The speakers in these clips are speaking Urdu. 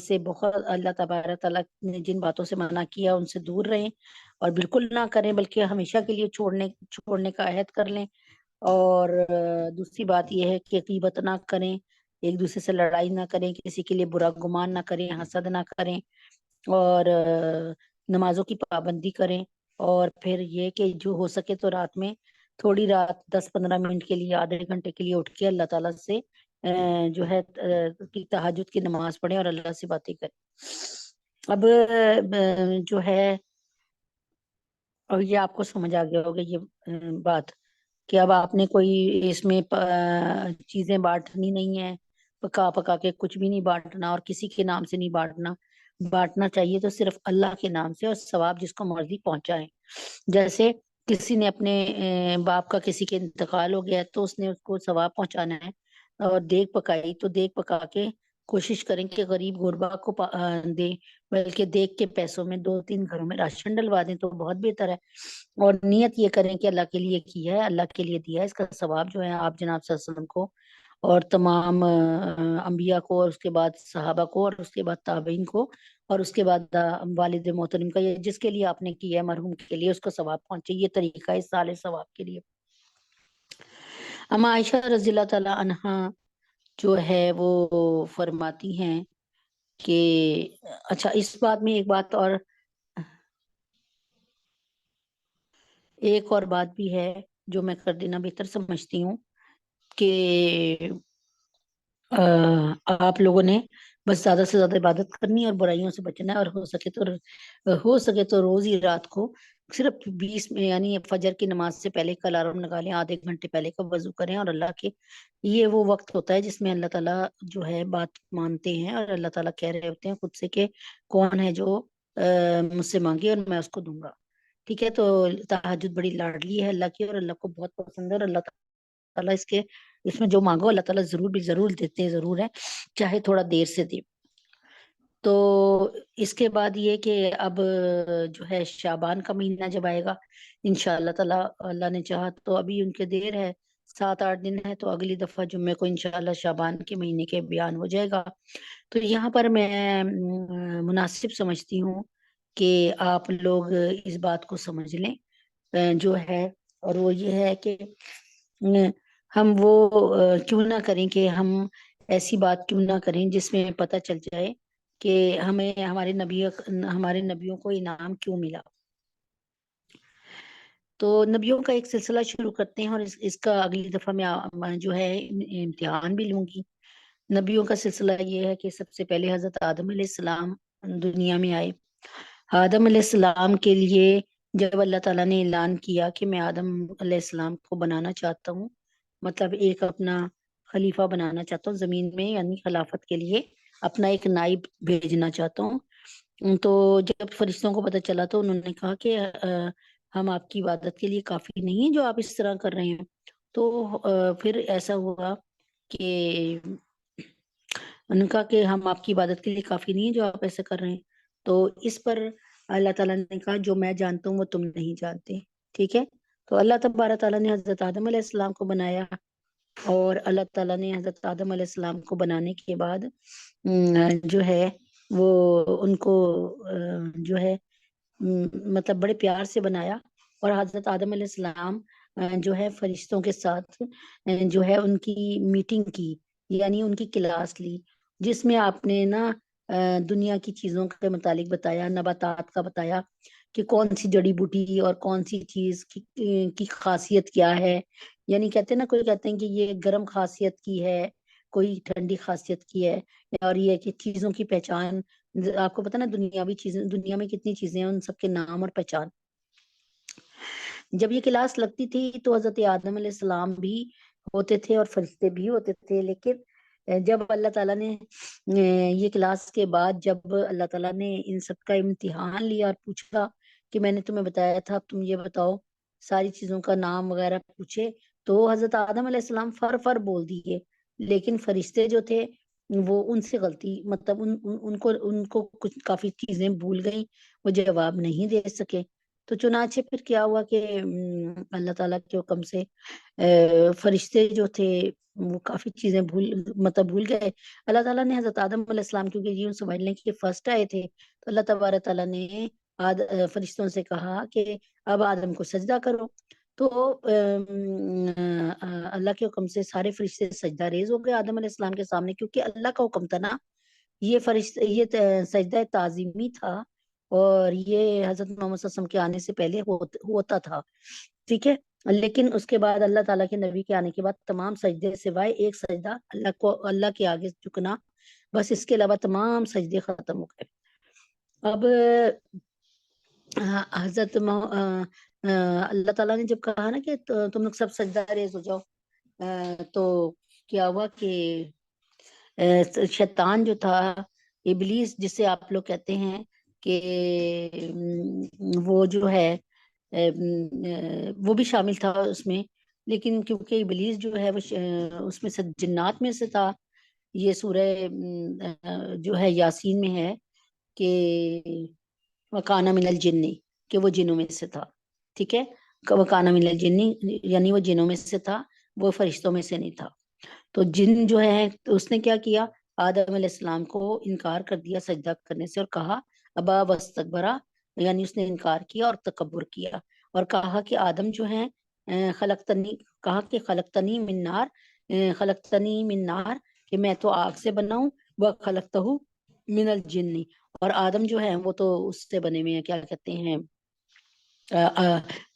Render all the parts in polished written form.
سے بہت اللہ تبارک تعالیٰ نے جن باتوں سے منع کیا ان سے دور رہیں اور بالکل نہ کریں، بلکہ ہمیشہ کے لیے چھوڑنے کا عہد کر لیں۔ اور دوسری بات یہ ہے کہ غیبت نہ کریں، ایک دوسرے سے لڑائی نہ کریں، کسی کے لیے برا گمان نہ کریں، حسد نہ کریں، اور نمازوں کی پابندی کریں۔ اور پھر یہ کہ جو ہو سکے تو رات میں تھوڑی رات 10-15 منٹ کے لیے، آدھے گھنٹے کے لیے اٹھ کے اللہ تعالیٰ سے جو ہے کی تہجد کی نماز پڑھیں اور اللہ سے باتیں کریں۔ اب جو ہے، اور یہ آپ کو سمجھ آ گیا ہوگا یہ بات کہ اب آپ نے کوئی اس میں چیزیں بانٹنی نہیں ہے، پکا پکا کے کچھ بھی نہیں بانٹنا، اور کسی کے نام سے نہیں بانٹنا۔ بانٹنا چاہیے تو صرف اللہ کے نام سے، اور ثواب جس کو مرضی پہنچائے۔ جیسے کسی نے اپنے باپ کا کسی کے انتقال ہو گیا تو اس نے اس کو ثواب پہنچانا ہے، اور دیگ پکائی تو دیگ پکا کے کوشش کریں کہ غریب غربا کو دیں، بلکہ دیگ کے پیسوں میں 2-3 گھروں میں راشن ڈلوا دیں تو بہت بہتر ہے۔ اور نیت یہ کریں کہ اللہ کے لیے کیا ہے، اللہ کے لیے دیا ہے، اس کا ثواب جو ہے آپ جناب صلی اللہ علیہ وسلم کو اور تمام انبیاء کو، اور اس کے بعد صحابہ کو، اور اس کے بعد تابعین کو، اور اس کے بعد والد محترم کا، یہ جس کے لیے آپ نے کیا ہے مرحوم کے لیے، اس کو ثواب پہنچے۔ یہ طریقہ ہے سال ثواب کے لیے۔ اما عائشہ رضی اللہ تعالی عنہا جو ہے وہ فرماتی ہیں کہ اچھا، اس بات میں ایک اور بات بھی ہے جو میں کر دینا بہتر سمجھتی ہوں کہ آپ لوگوں نے بس زیادہ سے زیادہ عبادت کرنی ہے اور برائیوں سے بچنا ہے، اور ہو سکے تو روز ہی رات کو صرف 20 میں، یعنی فجر کی نماز سے پہلے کا الارم لگا لیں، آدھے گھنٹے پہلے کا وضو کریں، اور اللہ کے یہ وہ وقت ہوتا ہے جس میں اللہ تعالیٰ جو ہے بات مانتے ہیں، اور اللہ تعالیٰ کہہ رہے ہوتے ہیں خود سے کہ کون ہے جو مجھ سے مانگے اور میں اس کو دوں گا۔ ٹھیک ہے، تو تہجد بڑی لاڈلی ہے اللہ کی، اور اللہ کو بہت پسند ہے، اور اللہ تعالیٰ اس میں جو مانگو اللہ تعالیٰ ضرور بھی ضرور دیتے ہیں، ضرور ہے، چاہے تھوڑا دیر سے دے۔ تو اس کے بعد یہ کہ اب جو ہے شعبان کا مہینہ جب آئے گا انشاءاللہ تعالیٰ، اللہ نے چاہا تو ابھی ان کے دیر ہے، 7-8 دن ہے، تو اگلی دفعہ جمعے کو انشاءاللہ شعبان کے مہینے کے بیان ہو جائے گا۔ تو یہاں پر میں مناسب سمجھتی ہوں کہ آپ لوگ اس بات کو سمجھ لیں جو ہے، اور وہ یہ ہے کہ ہم وہ کیوں نہ کریں کہ ہم ایسی بات کیوں نہ کریں جس میں پتہ چل جائے کہ ہمیں ہمارے نبیوں کو انعام کیوں ملا۔ تو نبیوں کا ایک سلسلہ شروع کرتے ہیں، اور اس کا اگلی دفعہ میں جو ہے امتحان بھی لوں گی۔ نبیوں کا سلسلہ یہ ہے کہ سب سے پہلے حضرت آدم علیہ السلام دنیا میں آئے۔ آدم علیہ السلام کے لیے جب اللہ تعالیٰ نے اعلان کیا کہ میں آدم علیہ السلام کو بنانا چاہتا ہوں، مطلب ایک اپنا خلیفہ بنانا چاہتا ہوں زمین میں، یعنی خلافت کے لیے اپنا ایک نائب بھیجنا چاہتا ہوں، تو جب فرشتوں کو پتہ چلا تو انہوں نے کہا کہ ہم آپ کی عبادت کے لیے کافی نہیں ہیں جو آپ اس طرح کر رہے ہیں۔ تو پھر ایسا ہوا کہ انہوں نے کہا کہ ہم آپ کی عبادت کے لیے کافی نہیں ہیں جو آپ ایسا کر رہے ہیں۔ تو اس پر اللہ تعالیٰ نے کہا جو میں جانتا ہوں وہ تم نہیں جانتے۔ ٹھیک ہے، تو اللہ تبارک تعالیٰ نے حضرت آدم علیہ السلام کو بنایا، اور اللہ تعالیٰ نے حضرت آدم علیہ السلام کو بنانے کے بعد جو ہے وہ ان کو جو ہے مطلب بڑے پیار سے بنایا، اور حضرت آدم علیہ السلام جو ہے فرشتوں کے ساتھ جو ہے ان کی میٹنگ کی، یعنی ان کی کلاس لی، جس میں آپ نے نا دنیا کی چیزوں کے متعلق بتایا، نباتات کا بتایا کہ کون سی جڑی بوٹی اور کون سی چیز کی خاصیت کیا ہے، یعنی کہتے ہیں نا، کوئی کہتے ہیں کہ یہ گرم خاصیت کی ہے، کوئی ٹھنڈی خاصیت کی ہے، اور یہ کہ چیزوں کی پہچان، آپ کو پتا نا دنیاوی چیزیں، دنیا میں کتنی چیزیں ہیں، ان سب کے نام اور پہچان۔ جب یہ کلاس لگتی تھی تو حضرت آدم علیہ السلام بھی ہوتے تھے اور فرشتے بھی ہوتے تھے، لیکن جب اللہ تعالیٰ نے یہ کلاس کے بعد جب اللہ تعالیٰ نے ان سب کا امتحان لیا اور پوچھا کہ میں نے تمہیں بتایا تھا، تم یہ بتاؤ، ساری چیزوں کا نام وغیرہ پوچھے، تو حضرت آدم علیہ السلام فر بول دیے، لیکن فرشتے جو تھے وہ ان سے غلطی، مطلب ان کو کچھ کافی چیزیں بھول گئی، وہ جواب نہیں دے سکے۔ تو چنانچہ پھر کیا ہوا کہ اللہ تعالیٰ کے حکم سے فرشتے جو تھے وہ کافی چیزیں بھول گئے. اللہ تعالیٰ نے حضرت آدم علیہ السلام، کیونکہ یہ سمجھ لیں کہ فرسٹ آئے تھے، تو اللہ تبارک تعالیٰ نے فرشتوں سے کہا کہ اب آدم کو سجدہ کرو. تو اللہ کے حکم سے سارے فرشتے سجدہ ریز ہو گئے آدم علیہ السلام کے سامنے، کیونکہ اللہ کا حکم تھا نا. یہ سجدہ تعظیمی تھا، اور یہ حضرت محمد صلی اللہ علیہ وسلم کے آنے سے پہلے ہوتا تھا. ٹھیک ہے. لیکن اس کے بعد اللہ تعالیٰ کے نبی کے آنے کے بعد تمام سجدے سوائے ایک سجدہ اللہ کے آگے جھکنا، بس اس کے علاوہ تمام سجدے ختم ہو گئے. اب حضرت اللہ تعالیٰ نے جب کہا نا کہ تم لوگ سب سجدہ ریز ہو جاؤ، تو کیا ہوا کہ شیطان جو تھا، ابلیس جسے آپ لوگ کہتے ہیں کہ وہ جو ہے وہ بھی شامل تھا اس میں. لیکن کیونکہ ابلیس جو ہے وہ اس میں سے جنات میں سے تھا. یہ سورہ جو ہے یاسین میں ہے کہ وَكَانَ مِنَ الْجِنِّ، کہ وہ جنوں میں سے تھا. ٹھیک ہے. وَكَانَ مِنَ الْجِنِّ یعنی وہ جنوں میں سے تھا، وہ فرشتوں میں سے نہیں تھا. تو جن جو ہے تو اس نے کیا کیا، آدم علیہ السلام کو انکار کر دیا سجدہ کرنے سے، اور کہا ابا واستکبرا، یعنی اس نے انکار کیا اور تکبر کیا، اور کہا کہ آدم جو ہے خلقتنی من نار، خلقتنی من نار، کہ میں تو آگ سے بنا ہوں، وخلقتہ من الجن، اور آدم جو ہے وہ تو اس سے بنے ہوئے ہیں، کیا کہتے ہیں،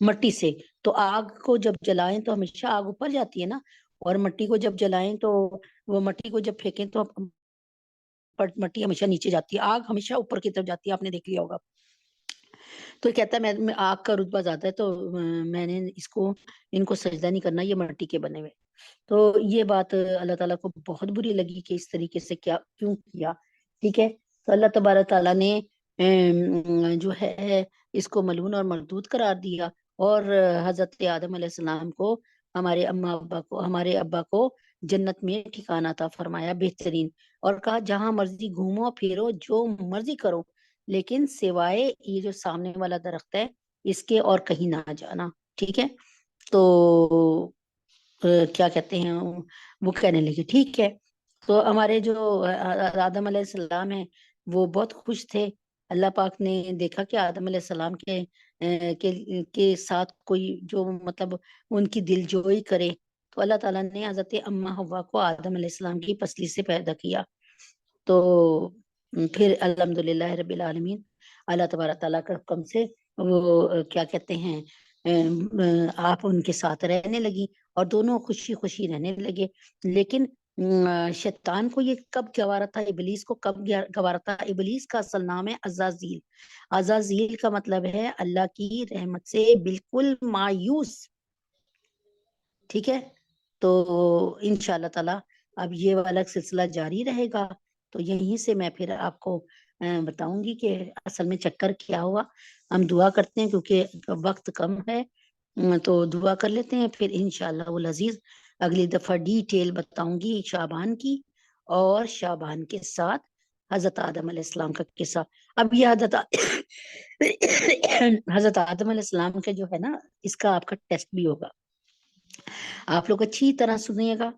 مٹی سے. تو آگ کو جب جلائیں تو ہمیشہ آگ اوپر جاتی ہے نا، اور مٹی کو جب جلائیں تو وہ مٹی کو جب پھینکیں تو مٹی ہمیشہ نیچے جاتی ہے، آگ ہمیشہ اوپر کی طرف جاتی ہے، آپ نے دیکھ لیا ہوگا. تو کہتا ہے میں آگ کا رتبہ زیادہ ہے، تو میں نے ان کو سجدہ نہیں کرنا، یہ مٹی کے بنے ہوئے. تو یہ بات اللہ تعالیٰ کو بہت بری لگی کہ اس طریقے سے کیوں کیا. ٹھیک ہے. تو اللہ تبارک تعالیٰ نے جو ہے اس کو ملعون اور مردود قرار دیا، اور حضرت آدم علیہ السلام کو، ہمارے ابا کو جنت میں ٹھکانہ تھا فرمایا بہترین، اور کہا جہاں مرضی گھومو پھرو، جو مرضی کرو، لیکن سوائے یہ جو سامنے والا درخت ہے اس کے اور کہیں نہ جانا. ٹھیک ہے. تو کیا کہتے ہیں، وہ کہنے لگے ٹھیک ہے. تو ہمارے جو آدم علیہ السلام ہیں وہ بہت خوش تھے. اللہ پاک نے دیکھا کہ آدم علیہ السلام کے ساتھ کوئی جو مطلب ان کی دل جوئی کرے، تو اللہ تعالیٰ نے حضرت اماں حوا کو آدم علیہ السلام کی پسلی سے پیدا کیا. تو پھر الحمدللہ رب العالمین، اللہ تبارک تعالیٰ کے حکم سے وہ کیا کہتے ہیں آپ ان کے ساتھ رہنے لگی، اور دونوں خوشی خوشی رہنے لگے. لیکن شیطان کو یہ کب گوارا تھا، ابلیس کو کب گوارا تھا؟ ابلیس کا اصل نام ہے عزازیل. عزازیل کا مطلب ہے اللہ کی رحمت سے بالکل مایوس. ٹھیک ہے. تو انشاءاللہ تعالی اب یہ والا سلسلہ جاری رہے گا. تو یہیں سے میں پھر آپ کو بتاؤں گی کہ اصل میں چکر کیا ہوا. ہم دعا کرتے ہیں کیونکہ وقت کم ہے، تو دعا کر لیتے ہیں، پھر انشاءاللہ العزیز اگلی دفعہ ڈیٹیل بتاؤں گی شعبان کی، اور شعبان کے ساتھ حضرت آدم علیہ السلام کا قصہ. اب یہ حضرت آدم علیہ السلام کا جو ہے نا، اس کا آپ کا ٹیسٹ بھی ہوگا. آپ لوگ اچھی طرح سنیے گا،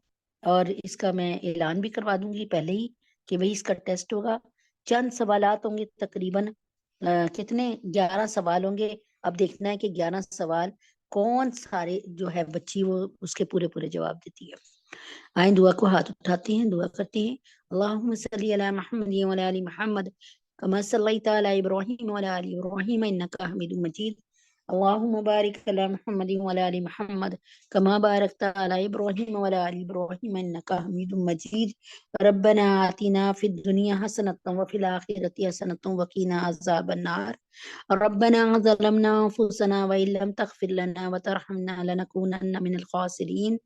اور اس کا میں اعلان بھی کروا دوں گی پہلے ہی کہ بھئی اس کا ٹیسٹ ہوگا. چند سوالات ہوں گے، تقریباً کتنے 11 سوال ہوں گے. اب دیکھنا ہے کہ 11 سوال کون سارے جو ہے بچی وہ اس کے پورے پورے جواب دیتی ہے. آئیں دعا کو ہاتھ اٹھاتے ہیں، دعا کرتے ہیں. اللہم صلی علی محمد وعلی آل محمد کما صلیت علی ابراہیم وعلی آل ابراہیم انکا حمید مجید. اللہم بارک علی محمد وعلی آل محمد کما بارکت علی ابراہیم وعلی آل ابراہیم انکا حمید مجید. ربنا آتنا فی الدنیا حسنۃ وفی الآخرۃ حسنۃ وقنا عذاب النار. ربنا ظلمنا انفسنا وان لم تغفر لنا وترحمنا لنکونن من الخاسرین.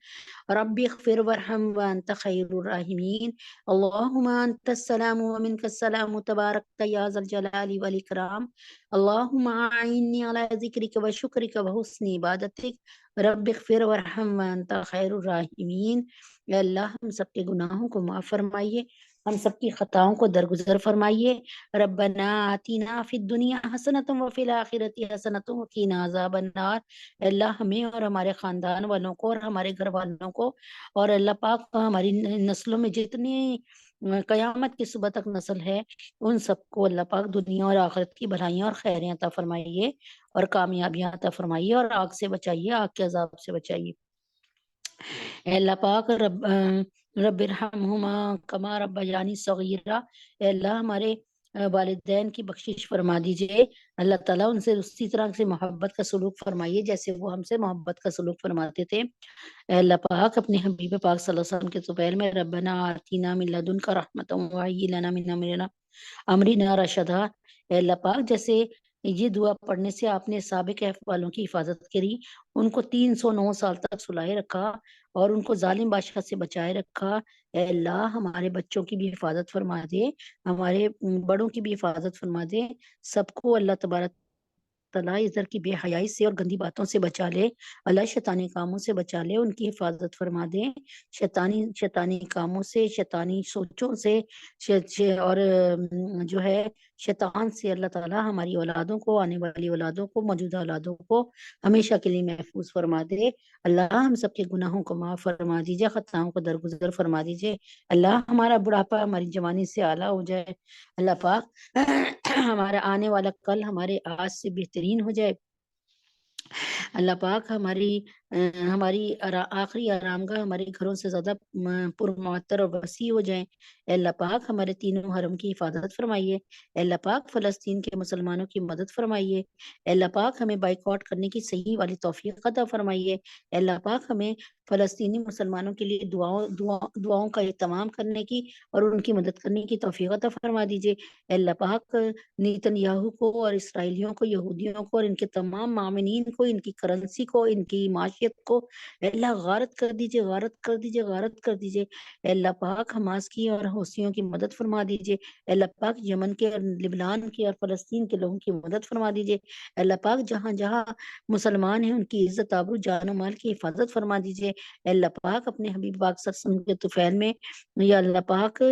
رب اغفر وارحم وانت خیر الراحمین. اللہم انت السلام ومنک السلام تبارک یا ذا الجلال والاکرام. اللہم اعنی علی ذکرک وشکرک وحسن عبادتک. رب اغفر وارحم وانت خیر الراحمین. اے اللہ ہم سب کے گناہوں کو معاف فرمائیے، ہم سب کی خطاؤں کو درگزر فرمائیے۔ ربنا آتینا فی الدنیا حسنۃ وفی الآخرۃ حسنۃ وقینا عذاب النار۔ اے اللہ ہمیں اور ہمارے خاندان والوں کو اور ہمارے گھر والوں کو اور اللہ پاک ہماری نسلوں میں جتنی قیامت کی صبح تک نسل ہے ان سب کو اللہ پاک دنیا اور آخرت کی بھلائیاں اور خیریاں عطا فرمائیے اور کامیابیاں عطا فرمائیے اور آگ سے بچائیے، آگ کے عذاب سے بچائیے۔ اے اللہ پاک رب ارحمہما کما ربیانی صغیرہ۔ اے اللہ ہمارے والدین کی بخشش فرما دیجئے، اللہ تعالیٰ ان سے اسی طرح سے محبت کا سلوک فرمائیے جیسے وہ ہم سے محبت کا سلوک فرماتے تھے۔ اے اللہ پاک اپنے حبیب پاک صلی اللہ علیہ وسلم کے طفیل میں ربنا آتینا من لدنک رحمۃ وہیئ لنا من امرنا رشدا۔ اے اللہ پاک جیسے یہ دعا پڑھنے سے آپ نے سابق کہف والوں کی حفاظت کری، ان کو 309 سال تک سلائے رکھا اور ان کو ظالم بادشاہ سے بچائے رکھا۔ اے اللہ ہمارے بچوں کی بھی حفاظت فرما دے، ہمارے بڑوں کی بھی حفاظت فرما دے، سب کو اللہ تبارک تعالیٰ ادھر کی بے حیائی سے اور گندی باتوں سے بچا لے، اللہ شیطانی کاموں سے بچا لے، ان کی حفاظت فرما دے، شیطانی کاموں سے، شیطانی سوچوں سے اور جو ہے شیطان سے اللہ تعالیٰ ہماری اولادوں کو، آنے والی اولادوں کو، موجودہ اولادوں کو ہمیشہ کے لیے محفوظ فرما دے۔ اللہ ہم سب کے گناہوں کو معاف فرما دیجیے، خطاؤں کو درگزر فرما دیجیے۔ اللہ ہمارا بڑھاپا ہماری جوانی سے اعلیٰ ہو جائے، اللہ پاک ہمارا آنے والا کل ہمارے آج سے بہترین ہو جائے، اللہ پاک ہماری آخری آرام گاہ ہمارے گھروں سے زیادہ پرمعطر اور وسیع ہو جائیں۔ اے اللہ پاک ہمارے تینوں حرم کی حفاظت فرمائیے۔ اے اللہ پاک فلسطین کے مسلمانوں کی مدد فرمائیے۔ اے اللہ پاک ہمیں بائیکاٹ کرنے کی صحیح والی توفیق عطا فرمائیے۔ اے اللہ پاک ہمیں فلسطینی مسلمانوں کے لیے دعاؤں کا اہتمام کرنے کی اور ان کی مدد کرنے کی توفیق عطا فرما دیجیے۔ اے اللہ پاک نیتن یاہو کو اور اسرائیلیوں کو، یہودیوں کو اور ان کے تمام معاونین کو، ان کی کرنسی کو، ان کی معاشیت کو اے اللہ غارت کر دیجیے، غارت کر دیجیے، غارت کر دیجیے۔ اے اللہ پاک حماس کی اور حوثیوں کی مدد فرما دیجیے۔ اے اللہ پاک یمن کے اور لبنان کے اور فلسطین کے لوگوں کی مدد فرما دیجیے۔ اے اللہ پاک جہاں جہاں مسلمان ہیں ان کی عزت آبرو جان و مال کی حفاظت فرما دیجیے۔ اے اللہ پاک اپنے حبیب پاک صلی اللہ علیہ وسلم کے طفیل میں یا اللہ پاک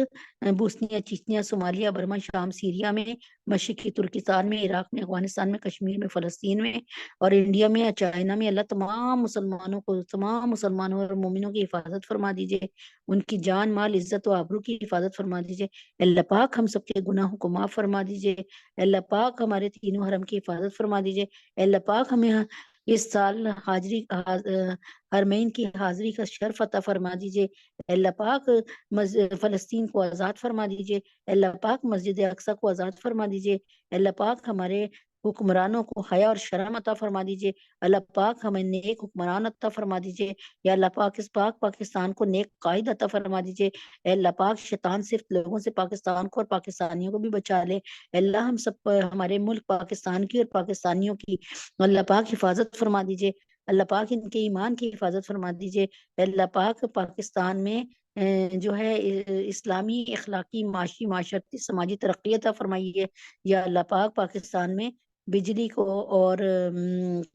بوسنیا، چچنیا، صومالیہ، برما، شام، سیریا میں، مشرقی ترکستان میں، عراق میں، افغانستان میں، کشمیر میں، فلسطین میں اور انڈیا میں یا چائنا میں اللہ تمام مسلمانوں کو، تمام مسلمانوں اور مومنوں کی حفاظت فرما دیجیے، ان کی جان مال عزت و آبرو کی حفاظت فرما دیجیے۔ اللہ پاک ہم سب کے گناہوں کو معاف فرما دیجیے۔ اللہ پاک ہمارے تینوں حرم کی حفاظت فرما دیجیے۔ اللہ پاک ہمیں اس سال حرمین کی حاضری کا شرف عطا فرما دیجیے۔ اللہ پاک فلسطین کو آزاد فرما دیجیے۔ اللہ پاک مسجد اقصی کو آزاد فرما دیجیے۔ اللہ پاک ہمارے حکمرانوں کو حیا اور شرم عطا فرما دیجیے۔ اللہ پاک ہمیں نیک حکمران عطا فرما دیجیے۔ یا اللہ پاک اس پاکستان کو نیک قائد عطا فرما دیجیے۔ اے اللہ پاک شیطان صرف لوگوں سے پاکستان کو اور پاکستانیوں کو بھی بچا لے۔ اے اللہ ہم سب ہمارے ملک پاکستان کی اور پاکستانیوں کی اللہ پاک حفاظت فرما دیجیے۔ اللہ پاک ان کے ایمان کی حفاظت فرما دیجیے۔ اے اللہ پاک پاکستان میں جو ہے اسلامی، اخلاقی، معاشی، معاشرتی، سماجی ترقی عطا فرمائیے۔ یا اللہ پاک پاکستان میں بجلی کو اور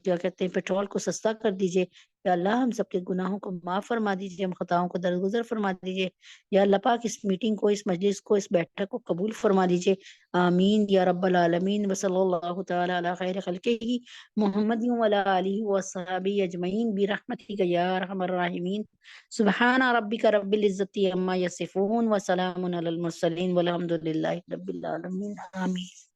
کیا کہتے ہیں پیٹرول کو سستا کر دیجیے۔ یا اللہ ہم سب کے گناہوں کو معاف فرما دیجیے، ہم خطاؤں کو درگزر فرما دیجیے۔ یا اللہ پاک اس میٹنگ کو، اس مجلس کو، اس بیٹھک کو قبول فرما دیجیے۔ آمین یا رب العالمین۔ وصلی اللہ تعالی علی خیر خلقہ محمد وعلی آلہ وصحبہ اجمعین برحمتک یا ارحم الراحمین۔ سبحان ربک رب العزت عما یصفون وسلام علی المرسلین والحمد للہ رب العالمین۔ آمین۔